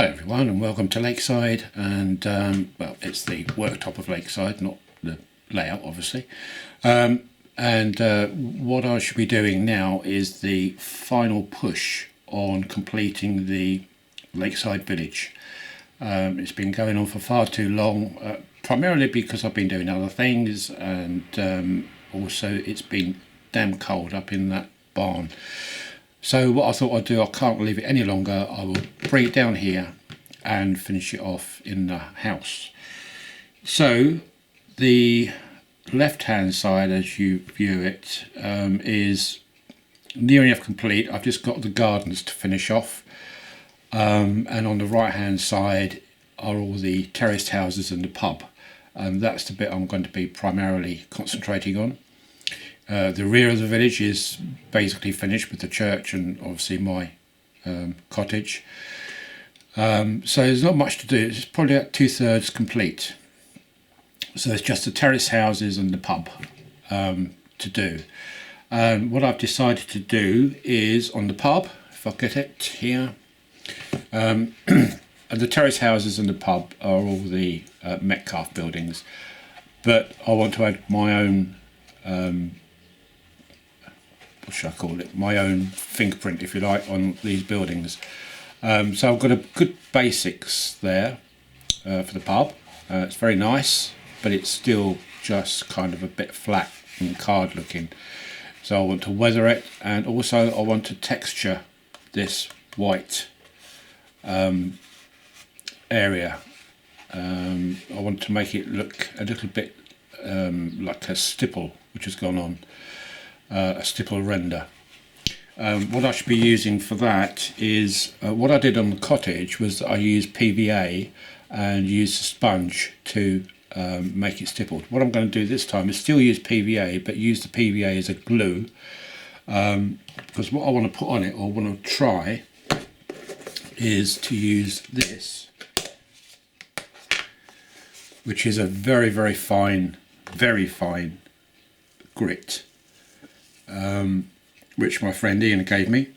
Hello everyone and welcome to Lakeside, and well, it's the worktop of Lakeside, not the layout obviously. What I should be doing now is the final push on completing the Lakeside village. It's been going on for far too long, primarily because I've been doing other things, and also it's been damn cold up in that barn. So what I thought I'd do, I can't leave it any longer, I will bring it down here and finish it off in the house. So the left hand side, as you view it, is near enough complete. I've just got the gardens to finish off, and on the right hand side are all the terraced houses and the pub, and that's the bit I'm going to be primarily concentrating on. The rear of the village is basically finished with the church and obviously my cottage. So there's not much to do. It's probably at 2/3 complete. So it's just the terrace houses and the pub to do. And what I've decided to do is on the pub, if I get it here, and the terrace houses and the pub are all the Metcalfe buildings, but I want to add my own what should I call it, my own fingerprint, if you like, on these buildings. So I've got a good basics there for the pub. It's very nice, but it's still just kind of a bit flat and card looking. So I want to weather it, and also I want to texture this white area. I want to make it look a little bit like a stipple which has gone on. A stipple render. What I should be using for that is what I did on the cottage was that I used PVA and used a sponge to make it stippled. What I'm going to do this time is still use PVA, but use the PVA as a glue, because what I want to put on it, or want to try, is to use this, which is a very fine grit, which my friend Ian gave me,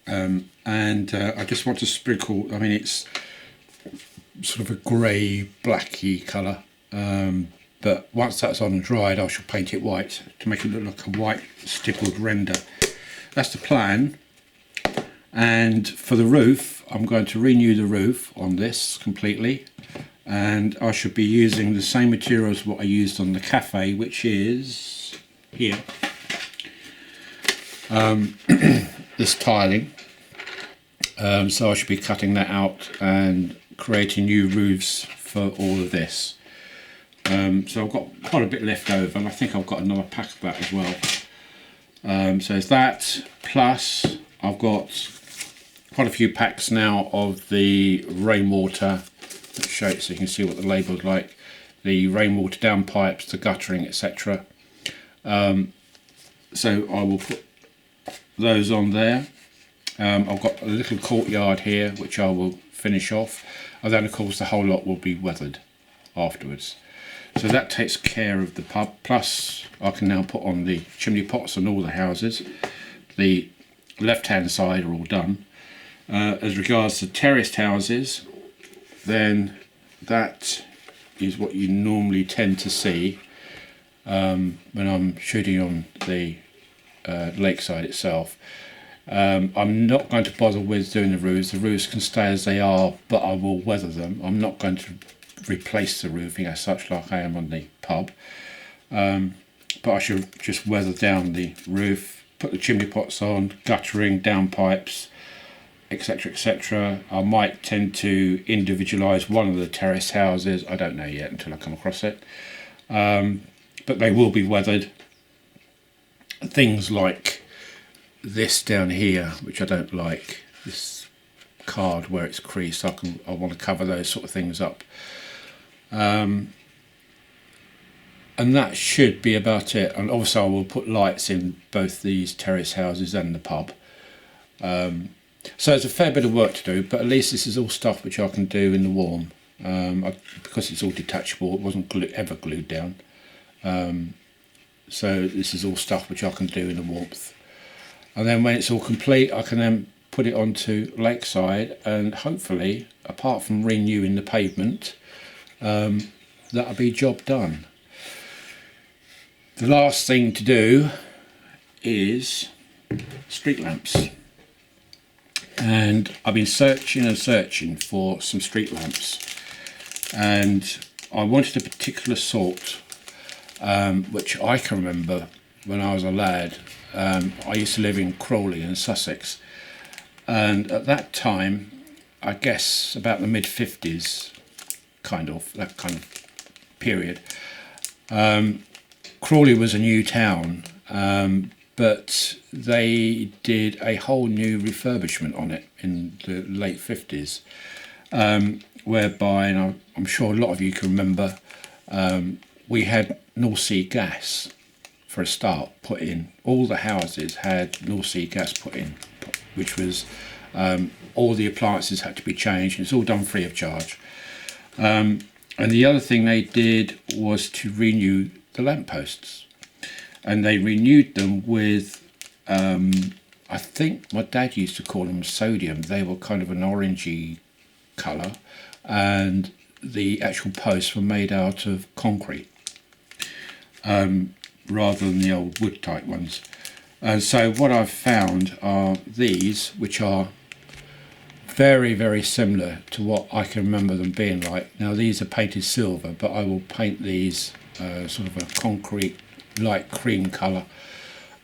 and I just want to sprinkle. I mean, it's sort of a grey blacky colour, but once that's on and dried I shall paint it white to make it look like a white stippled render. That's the plan. And for the roof, I'm going to renew the roof on this completely, and I should be using the same materials as what I used on the cafe, which is here. This tiling, so I should be cutting that out and creating new roofs for all of this. So I've got quite a bit left over, and I think I've got another pack of that as well. So it's that, plus I've got quite a few packs now of the rainwater. Let's show it so you can see what the label's like. The rainwater downpipes, the guttering, etc. So I will put those on there. I've got a little courtyard here which I will finish off, and then of course the whole lot will be weathered afterwards. So that takes care of the pub, plus I can now put on the chimney pots on all the houses. The left hand side are all done. As regards to terraced houses, then that is what you normally tend to see when I'm shooting on the Lakeside itself. I'm not going to bother with doing the roofs. The roofs can stay as they are, but I will weather them. I'm not going to replace the roofing as such like I am on the pub, but I should just weather down the roof, put the chimney pots on, guttering, downpipes, etc, etc. I might tend to individualise one of the terrace houses. I don't know yet until I come across it, but they will be weathered. Things like this down here, which I don't like, this card where it's creased, I want to cover those sort of things up, and that should be about it. And also I will put lights in both these terrace houses and the pub. So it's a fair bit of work to do, but at least this is all stuff which I can do in the warm, because it's all detachable. It wasn't ever glued down. So this is all stuff which I can do in the warmth. And then when it's all complete, I can then put it onto Lakeside, and hopefully, apart from renewing the pavement, that'll be job done. The last thing to do is street lamps, and I've been searching and searching for some street lamps, and I wanted a particular sort, which I can remember when I was a lad. I used to live in Crawley in Sussex, and at that time, I guess about the mid-50s, that kind of period, Crawley was a new town, but they did a whole new refurbishment on it in the late 50s, whereby, and I'm sure a lot of you can remember, we had North Sea gas for a start put in. All the houses had North Sea gas put in, which was all the appliances had to be changed, and it's all done free of charge. And the other thing they did was to renew the lampposts, and they renewed them with I think my dad used to call them sodium. They were kind of an orangey colour, and the actual posts were made out of concrete, rather than the old wood type ones. And so what I've found are these, which are very, very similar to what I can remember them being like. Now these are painted silver, but I will paint these sort of a concrete light cream colour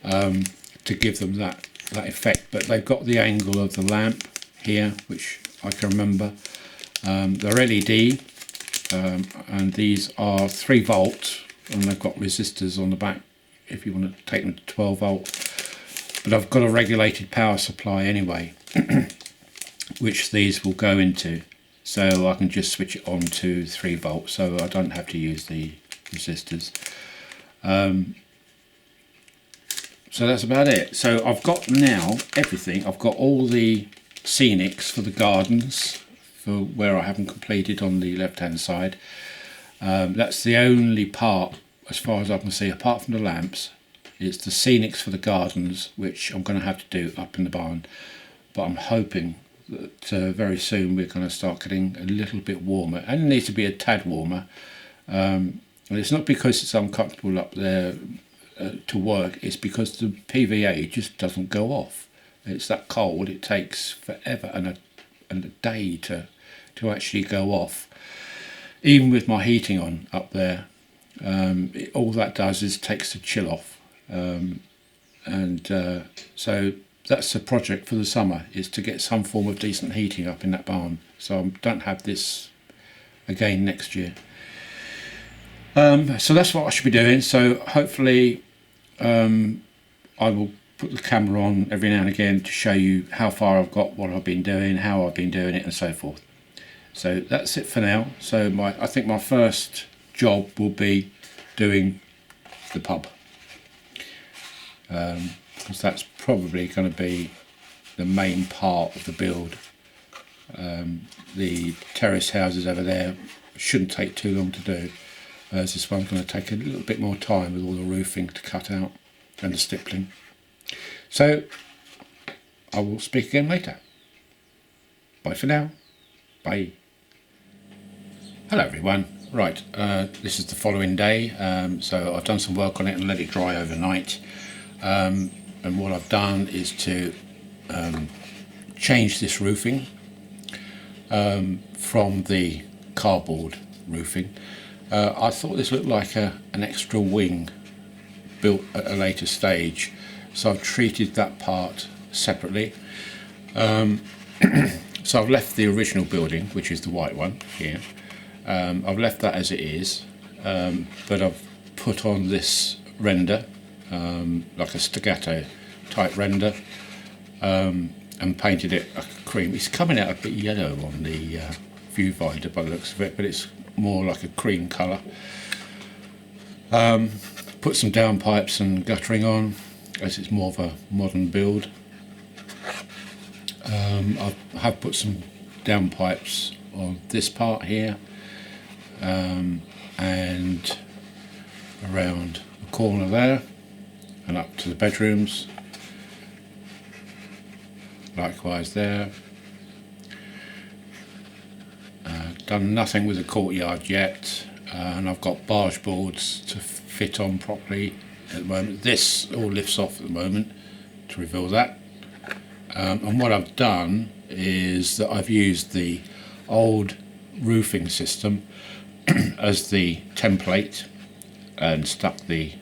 to give them that effect. But they've got the angle of the lamp here, which I can remember. They're LED, and these are 3 volt, and they've got resistors on the back if you want to take them to 12 volt. But I've got a regulated power supply anyway, which these will go into, so I can just switch it on to 3 volts, so I don't have to use the resistors. So that's about it. So I've got now everything. I've got all the scenics for the gardens, for where I haven't completed on the left hand side. That's the only part, as far as I can see, apart from the lamps. It's the scenics for the gardens, which I'm going to have to do up in the barn, but I'm hoping that very soon we're going to start getting a little bit warmer, and it needs to be a tad warmer. And it's not because it's uncomfortable up there to work, it's because the PVA just doesn't go off. It's that cold, it takes forever and a day to actually go off. Even with my heating on up there, all that does is takes the chill off. So that's the project for the summer, is to get some form of decent heating up in that barn, so I don't have this again next year. So that's what I should be doing. So hopefully I will put the camera on every now and again to show you how far I've got, what I've been doing, how I've been doing it, and so forth. So that's it for now. So I think my first job will be doing the pub, because that's probably going to be the main part of the build. The terrace houses over there shouldn't take too long to do, whereas this one's going to take a little bit more time with all the roofing to cut out and the stippling. So I will speak again later. Bye for now. Bye. Hello everyone. Right, this is the following day. So I've done some work on it and let it dry overnight. And what I've done is to change this roofing from the cardboard roofing. I thought this looked like an extra wing built at a later stage, so I've treated that part separately. So I've left the original building, which is the white one here. I've left that as it is, but I've put on this render, like a staccato type render, and painted it like a cream. It's coming out a bit yellow on the viewfinder by the looks of it, but it's more like a cream colour. Put some downpipes and guttering on, as it's more of a modern build. I have put some downpipes on this part here, and around the corner there, and up to the bedrooms, likewise there. Done nothing with the courtyard yet, and I've got barge boards to fit on properly at the moment. This all lifts off at the moment to reveal that. And what I've done is that I've used the old roofing system as the template and stuck the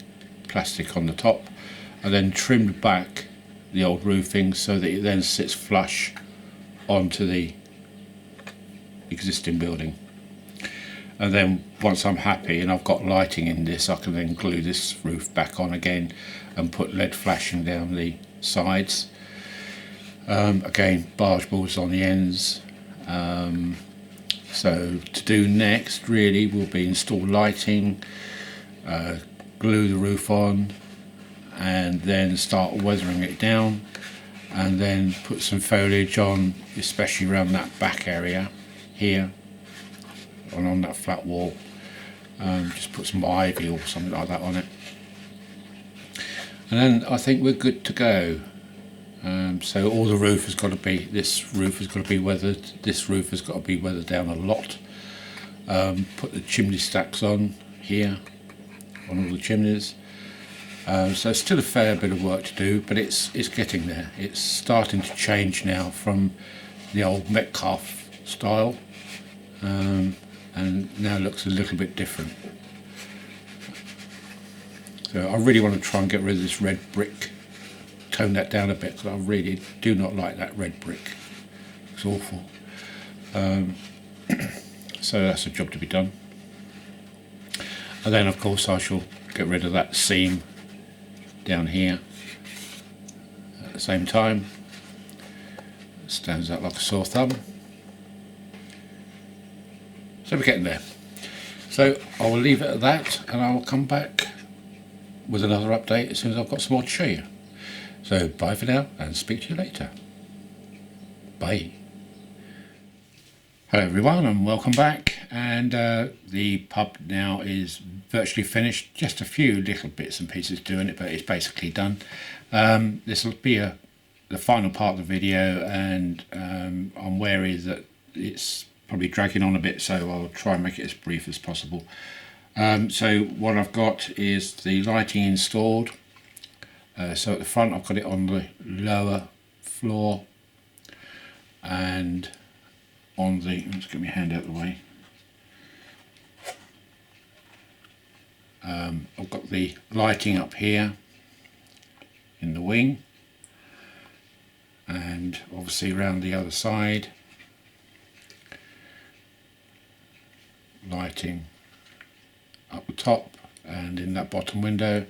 plastic on the top, and then trimmed back the old roofing so that it then sits flush onto the existing building. And then once I'm happy and I've got lighting in this, I can then glue this roof back on again and put LED flashing down the sides. Again, barge boards on the ends. So to do next really will be install lighting, glue the roof on, and then start weathering it down, and then put some foliage on, especially around that back area here and on that flat wall. Just put some ivy or something like that on it, and then I think we're good to go. So all the roof has got to be, this roof has got to be weathered, this roof has got to be weathered down a lot. Put the chimney stacks on here, on all the chimneys. So it's still a fair bit of work to do, but it's getting there. It's starting to change now from the old Metcalfe style, and now looks a little bit different. So I really want to try and get rid of this red brick, tone that down a bit, because I really do not like that red brick. It's awful. So that's a job to be done. And then of course I shall get rid of that seam down here at the same time. It stands out like a sore thumb. So we're getting there. So I will leave it at that, and I will come back with another update as soon as I've got some more to show you. So bye for now, and speak to you later. Bye. Hello everyone, and welcome back. And the pub now is virtually finished. Just a few little bits and pieces doing it, but it's basically done. This will be the final part of the video, and I'm wary that it's probably dragging on a bit, so I'll try and make it as brief as possible. So what I've got is the lighting installed. So at the front I've got it on the lower floor, and on the, let's get my hand out of the way, I've got the lighting up here in the wing, and obviously around the other side, lighting up the top and in that bottom window,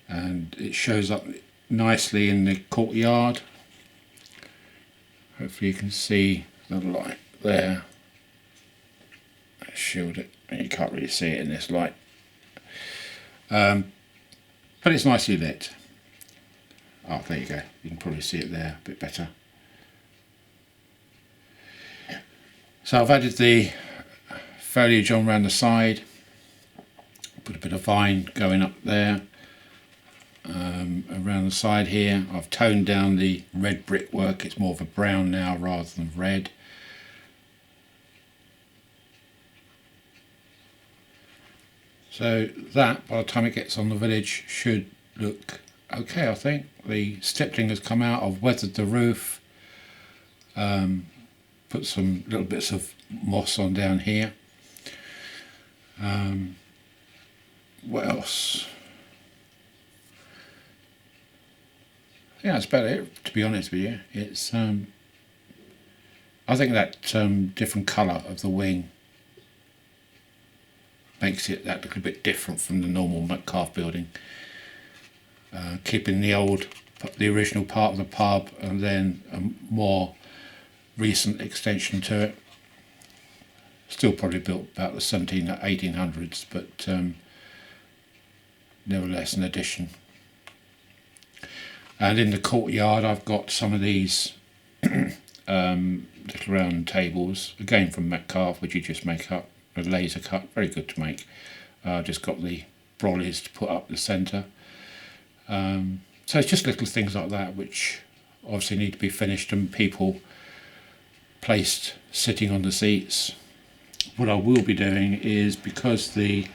and it shows up nicely in the courtyard. Hopefully you can see the light there. Let's shield it, you can't really see it in this light, but it's nicely lit. Oh, there you go, you can probably see it there a bit better. So I've added the foliage on around the side, put a bit of vine going up there. Around the side here I've toned down the red brickwork, it's more of a brown now rather than red. So that, by the time it gets on the village, should look okay. I think the stippling has come out, I've weathered the roof, put some little bits of moss on down here. What else? Yeah, that's about it, to be honest with you. It's I think that different colour of the wing makes it that little bit different from the normal Metcalfe building. Keeping the original part of the pub, and then a more recent extension to it. Still probably built about the 1800s, but nevertheless an addition. And in the courtyard I've got some of these little round tables, again from Metcalfe, which you just make up, a laser cut, very good to make. Just got the brollies to put up the centre. So it's just little things like that which obviously need to be finished and people placed sitting on the seats. What I will be doing is, because the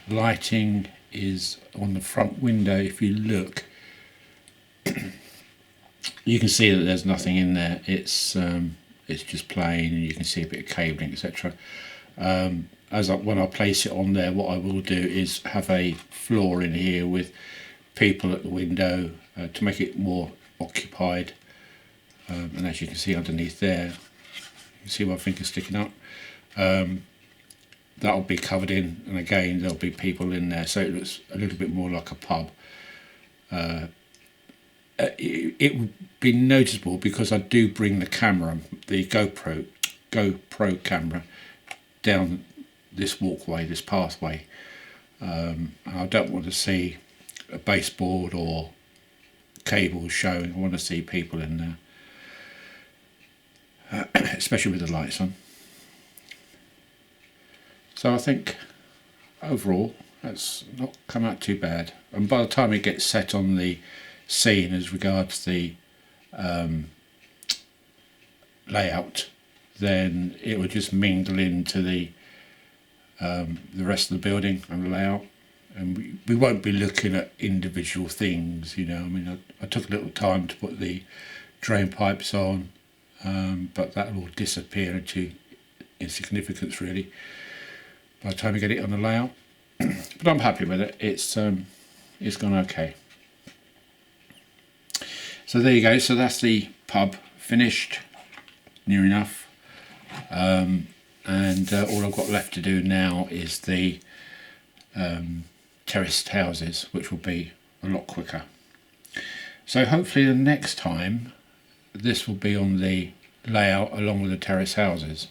lighting is on the front window, if you look, you can see that there's nothing in there. It's just plain, and you can see a bit of cabling, etc. When I place it on there, what I will do is have a floor in here with people at the window to make it more occupied. And as you can see underneath there, you can see my finger sticking up. That'll be covered in, and again there'll be people in there, so it looks a little bit more like a pub. It would be noticeable because I do bring the camera, the GoPro camera, down this walkway, this pathway. I don't want to see a baseboard or cables showing. I want to see people in there, especially with the lights on. So I think overall that's not come out too bad, and by the time it gets set on the scene as regards the layout, then it will just mingle into the rest of the building and the layout, and we won't be looking at individual things, you know. I mean, I took a little time to put the drain pipes on, but that will disappear into insignificance really by the time we get it on the layout. But I'm happy with it. It's gone okay. So there you go. So that's the pub finished, near enough. And all I've got left to do now is the terraced houses, which will be a lot quicker. So hopefully the next time this will be on the layout along with the terrace houses,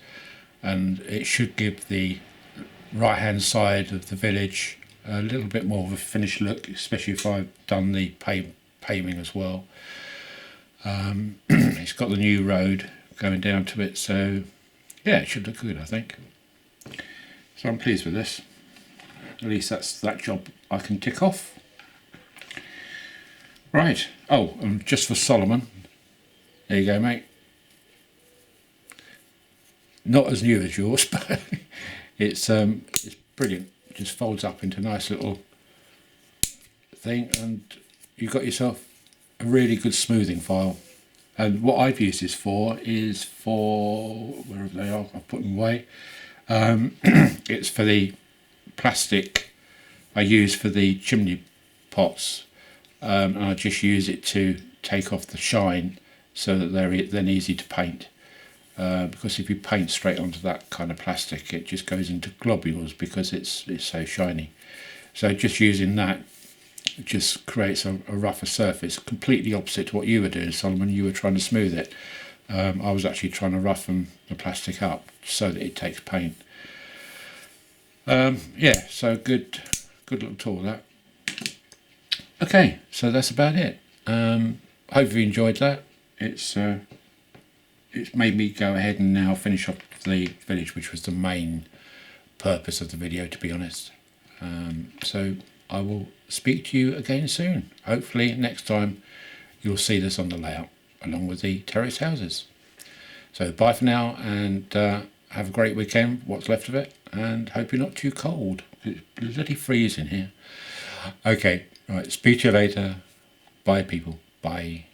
and it should give the right hand side of the village a little bit more of a finished look, especially if I've done the paving as well. It's got the new road going down to it, so yeah, it should look good, I think. So I'm pleased with this. At least that's that job I can tick off. Right. Oh, and just for Solomon, there you go, mate. Not as new as yours, but it's brilliant. It just folds up into a nice little thing, and you've got yourself a really good smoothing file. And what I've used this for is for, wherever they are, I've put them away. It's for the plastic I use for the chimney pots, and I just use it to take off the shine so that they're then easy to paint. Because if you paint straight onto that kind of plastic, it just goes into globules because it's so shiny. So just using that just creates a rougher surface, completely opposite to what you were doing, Solomon. You were trying to smooth it. I was actually trying to roughen the plastic up so that it takes paint. Yeah, so good little tool, that. Okay, so that's about it. Hope you enjoyed that. It's made me go ahead and now finish up the village, which was the main purpose of the video, to be honest. So I will speak to you again soon. Hopefully next time you'll see this on the layout along with the terrace houses. So bye for now, and have a great weekend, what's left of it, and hope you're not too cold. It's bloody freezing here. Okay, right, speak to you later. Bye people, bye.